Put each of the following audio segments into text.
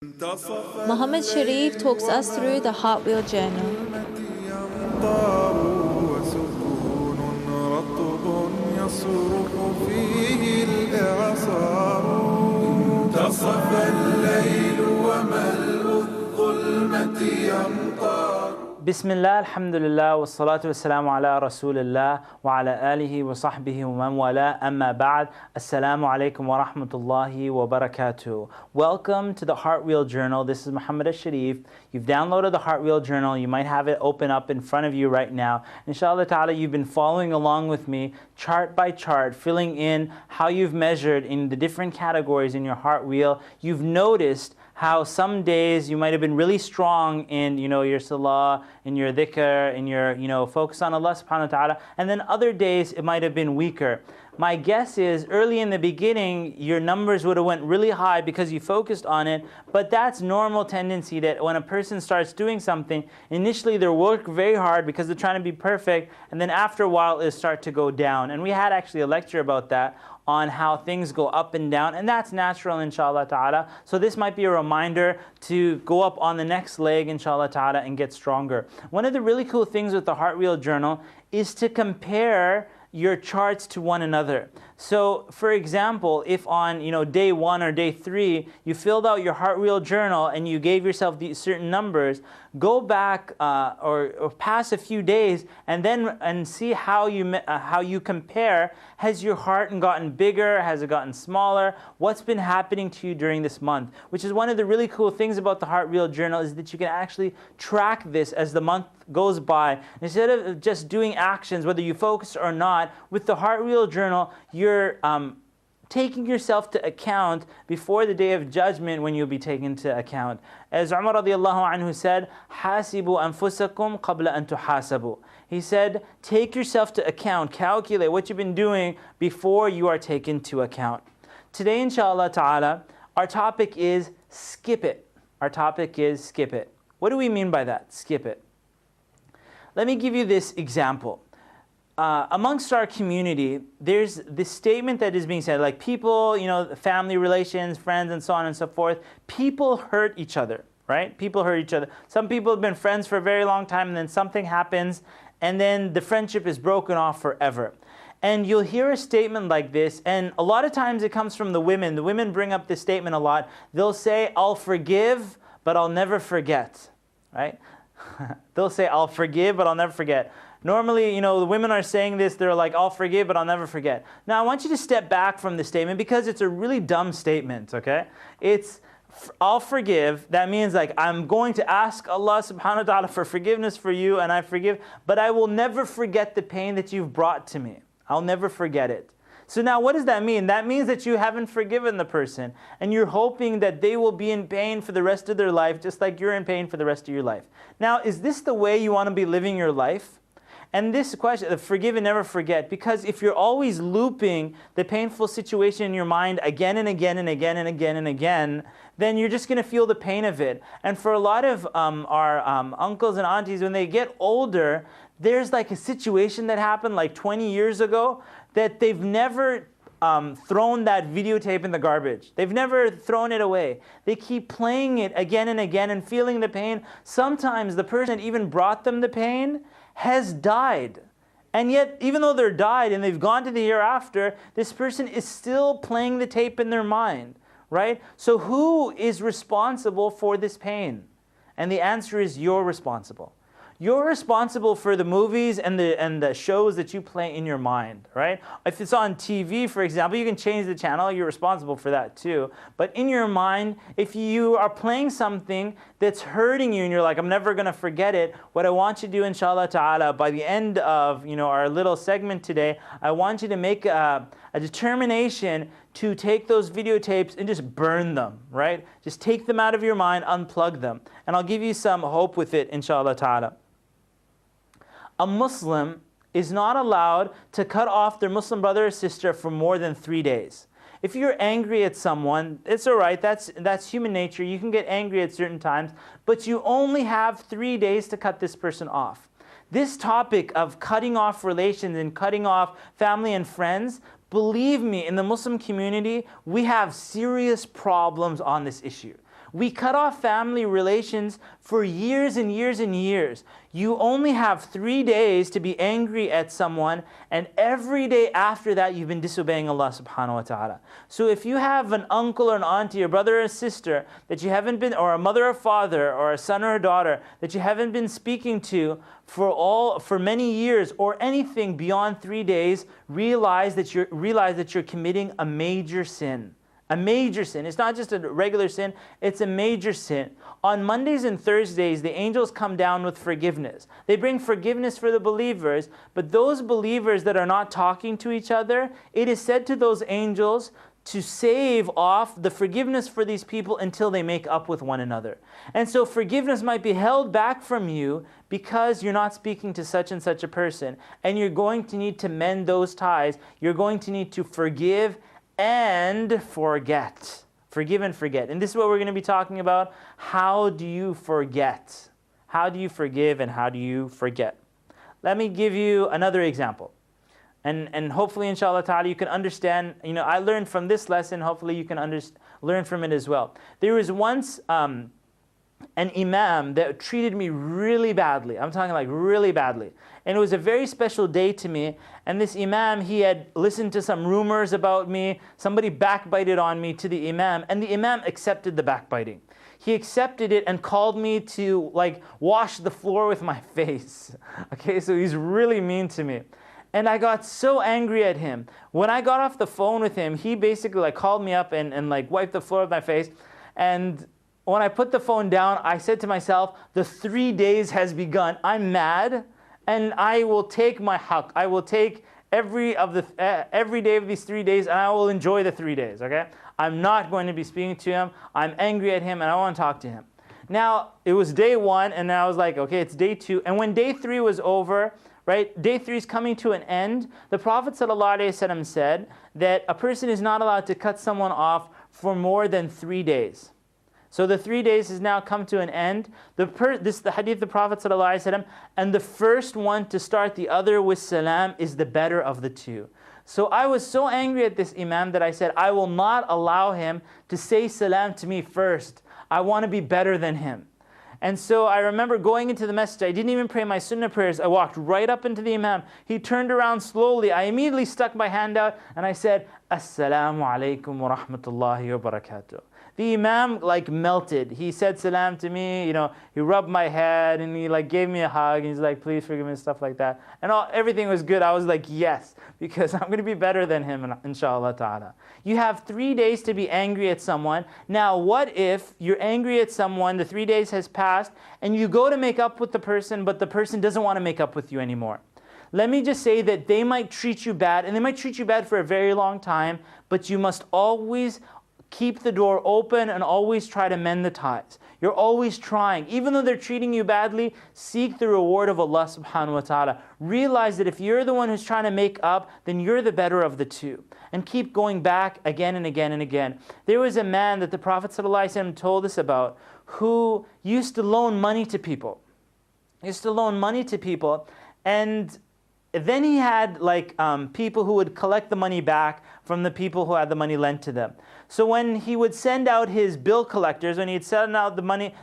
Muhammad Sharif talks us through the Heart Wheel Journal. Bismillah, alhamdulillah, wa salatu wa salamu ala rasulillah wa ala alihi wa sahbihi wa man wala, amma ba'd. Assalamu alaikum wa rahmatullahi wa barakatuh. Welcome to the Heart Wheel Journal. This is Muhammad Sharif. You've downloaded the Heart Wheel Journal. You might have it open up in front of you right now. Inshallah ta'ala, you've been following along with me, chart by chart, filling in how you've measured in the different categories in your heart wheel. You've noticed how some days you might have been really strong in, your salah, in your dhikr, in your, focus on Allah subhanahu wa ta'ala, and then other days it might have been weaker. My guess is early in the beginning, your numbers would have went really high because you focused on it, but that's normal tendency that when a person starts doing something, initially they work very hard because they're trying to be perfect, and then after a while it'll start to go down. And we had actually a lecture about that, on how things go up and down, and that's natural inshallah ta'ala. So this might be a reminder to go up on the next leg inshallah ta'ala and get stronger. One of the really cool things with the Heart Wheel Journal is to compare your charts to one another. So for example, if on day 1 or day 3 you filled out your Heart Wheel Journal and you gave yourself these certain numbers, go back or pass a few days and see how you compare. Has your heart gotten bigger? Has it gotten smaller? What's been happening to you during this month? Which is one of the really cool things about the Heart Wheel Journal, is that you can actually track this as the month goes by. Instead of just doing actions, whether you focus or not, with the Heart Wheel Journal, you're taking yourself to account before the day of judgment, when you'll be taken to account. As Umar radiallahuanhu said, "Hasibu anfusakum qabla an tuhasabu." He said, take yourself to account, calculate what you've been doing before you are taken to account. Today, inshallah ta'ala, our topic is skip it. Our topic is skip it. What do we mean by that, skip it? Let me give you this example. Amongst our community, there's this statement that is being said, like people, family relations, friends, and so on and so forth. People hurt each other, right? People hurt each other. Some people have been friends for a very long time, and then something happens, and then the friendship is broken off forever. And you'll hear a statement like this, and a lot of times it comes from the women. The women bring up this statement a lot. They'll say, "I'll forgive, but I'll never forget," right? They'll say, "I'll forgive, but I'll never forget." Normally, the women are saying this, they're like, "I'll forgive, but I'll never forget." Now, I want you to step back from the statement because it's a really dumb statement, okay? It's, "I'll forgive," that means like, I'm going to ask Allah subhanahu wa ta'ala for forgiveness for you, and I forgive, but I will never forget the pain that you've brought to me. I'll never forget it. So now what does that mean? That means that you haven't forgiven the person, and you're hoping that they will be in pain for the rest of their life, just like you're in pain for the rest of your life. Now, is this the way you want to be living your life? And this question, forgive and never forget, because if you're always looping the painful situation in your mind again and again and again and again and again, then you're just going to feel the pain of it. And for a lot of our uncles and aunties, when they get older, there's like a situation that happened like 20 years ago that they've never thrown that videotape in the garbage. They've never thrown it away. They keep playing it again and again and feeling the pain. Sometimes the person that even brought them the pain has died. And yet, even though they're died and they've gone to the hereafter, this person is still playing the tape in their mind, right? So who is responsible for this pain? And the answer is, you're responsible. You're responsible for the movies and the shows that you play in your mind, right? If it's on TV, for example, you can change the channel. You're responsible for that too. But in your mind, if you are playing something that's hurting you and you're like, "I'm never going to forget it," what I want you to do, inshallah ta'ala, by the end of our little segment today, I want you to make a determination to take those videotapes and just burn them, right? Just take them out of your mind, unplug them. And I'll give you some hope with it, inshallah ta'ala. A Muslim is not allowed to cut off their Muslim brother or sister for more than 3 days. If you're angry at someone, it's all right. That's human nature. You can get angry at certain times, but you only have 3 days to cut this person off. This topic of cutting off relations and cutting off family and friends, believe me, in the Muslim community, we have serious problems on this issue. We cut off family relations for years and years and years. You only have 3 days to be angry at someone, and every day after that you've been disobeying Allah subhanahu wa ta'ala. So if you have an uncle or an auntie or brother or sister that you haven't been, or a mother or father or a son or a daughter that you haven't been speaking to for many years, or anything beyond 3 days, realize that you're committing a major sin. A major sin. It's not just a regular sin, it's a major sin. On Mondays and Thursdays, the angels come down with forgiveness. They bring forgiveness for the believers, but those believers that are not talking to each other, it is said to those angels to save off the forgiveness for these people until they make up with one another. And so forgiveness might be held back from you because you're not speaking to such and such a person, and you're going to need to mend those ties. You're going to need to forgive and forget. Forgive and forget. And this is what we're going to be talking about. How do you forget? How do you forgive and how do you forget? Let me give you another example. And hopefully, inshallah ta'ala, you can understand. I learned from this lesson. Hopefully you can learn from it as well. There was once an imam that treated me really badly. I'm talking like really badly. And it was a very special day to me. And this imam, he had listened to some rumors about me. Somebody backbited on me to the imam. And the imam accepted the backbiting. He accepted it and called me to wash the floor with my face. Okay, so he's really mean to me. And I got so angry at him. When I got off the phone with him, he basically called me up and wiped the floor with my face. And when I put the phone down, I said to myself, the 3 days has begun. I'm mad, and I will take my haqq. I will take every day of these 3 days, and I will enjoy the 3 days, okay? I'm not going to be speaking to him. I'm angry at him, and I want to talk to him. Now, it was day 1, and I was like, okay, it's day 2. And when day 3 was over, right, day 3 is coming to an end, the Prophet ﷺ said that a person is not allowed to cut someone off for more than 3 days. So the 3 days has now come to an end. This is the hadith of the Prophet ﷺ, and the first one to start the other with salam is the better of the two. So I was so angry at this imam that I said, I will not allow him to say salam to me first. I want to be better than him. And so I remember going into the masjid. I didn't even pray my sunnah prayers. I walked right up into the imam. He turned around slowly. I immediately stuck my hand out and I said, Assalamu alaikum wa rahmatullahi wa barakatuh. The imam melted. He said salam to me, he rubbed my head and he gave me a hug and he's like, please forgive me and stuff like that. And everything was good. I was like, yes, because I'm going to be better than him, inshallah ta'ala. You have 3 days to be angry at someone. Now, what if you're angry at someone, the 3 days has passed, and you go to make up with the person, but the person doesn't want to make up with you anymore? Let me just say that they might treat you bad, and they might treat you bad for a very long time, but you must always keep the door open and always try to mend the ties. You're always trying. Even though they're treating you badly, seek the reward of Allah subhanahu wa ta'ala. Realize that if you're the one who's trying to make up, then you're the better of the two. And keep going back again and again and again. There was a man that the Prophet ﷺ told us about who used to loan money to people. And then he had people who would collect the money back from the people who had the money lent to them. So when he would send out his bill collectors, when he'd send out the money,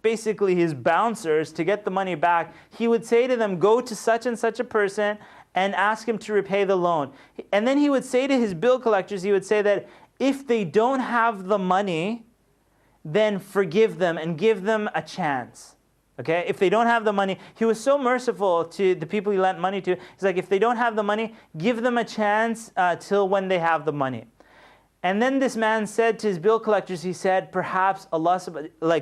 basically his bouncers to get the money back, he would say to them, go to such and such a person and ask him to repay the loan. And then he would say to his bill collectors, he would say that if they don't have the money, then forgive them and give them a chance. Okay, if they don't have the money, he was so merciful to the people he lent money to. He's like, if they don't have the money, give them a chance till when they have the money. And then this man said to his bill collectors, he said, perhaps Allah,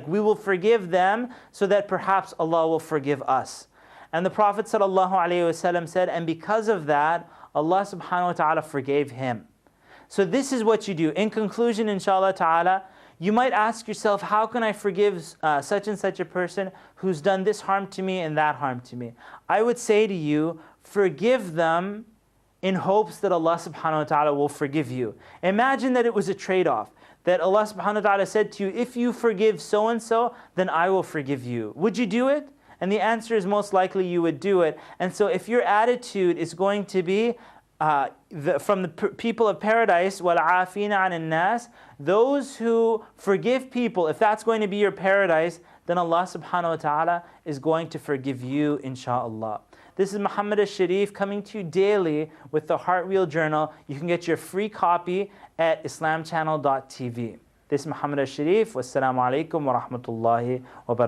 we will forgive them so that perhaps Allah will forgive us. And the Prophet ﷺ said, and because of that, Allah subhanahu wa ta'ala forgave him. So this is what you do. In conclusion, inshallah ta'ala, you might ask yourself, how can I forgive such and such a person who's done this harm to me and that harm to me? I would say to you, forgive them in hopes that Allah subhanahu wa ta'ala will forgive you. Imagine that it was a trade-off, that Allah subhanahu wa ta'ala said to you, if you forgive so-and-so, then I will forgive you. Would you do it? And the answer is most likely you would do it. And so if your attitude is going to be, from the people of paradise, وَالْعَافِينَ عَنِ النَّاسِ, those who forgive people, if that's going to be your paradise, then Allah subhanahu wa ta'ala is going to forgive you, inshaAllah. This is Muhammad AlShareef coming to you daily with the Heart Wheel Journal. You can get your free copy at islamchannel.tv. This is Muhammad AlShareef. Wassalamu alaikum wa rahmatullahi wa barakatuh.